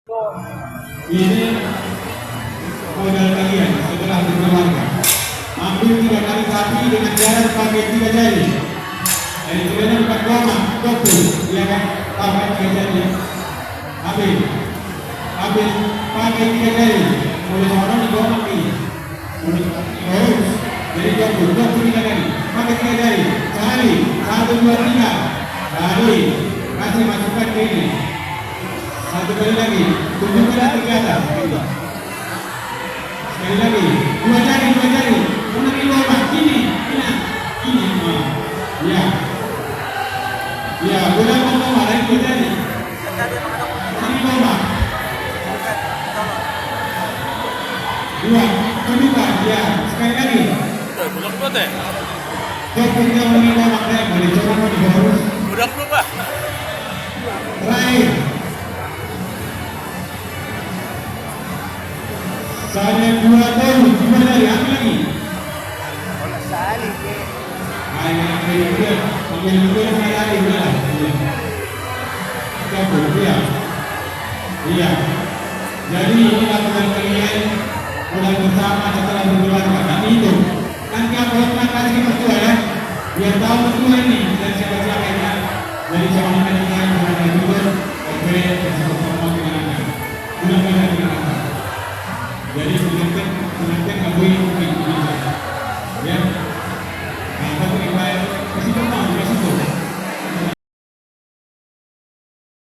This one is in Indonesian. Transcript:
Ini modal kalian setelah dikeluarkan. Ambil 3 kali kaki dengan jarak pakai 3 jari. Jadi tidaknya bukan goma, kopi, ya kan? Pakai 3 jari. Ambil pakai 3 jari. Boleh orang di goma ini. Terus, jadi kopi 3 jari. Pakai 3 jari. Cari 1, 2, 3. Cari, kasih masukkan ke ini. 1 kali lagi, tunjukkan ke atas. Sekali lagi, 2 jari. Mengenai lubang, ini. Ya, boleh ngomong ada yang 2 jari. Ini lubang. 2, tunjukkan, ya. Sekali lagi. Budak lu teh. Kita mengenai lubang, boleh coba di bawah. Budak lu pak. Terakhir. Saya 2 tahun, 2 jari, ambil lagi. Iya. Jadi ini lakukan kalian mulai bersama setelah berkeluarga. Dan itu nanti apa yang kasih mertua ya? Biar tahu mertua ini dan siapa-siapa ya. Jadi sama dengan juga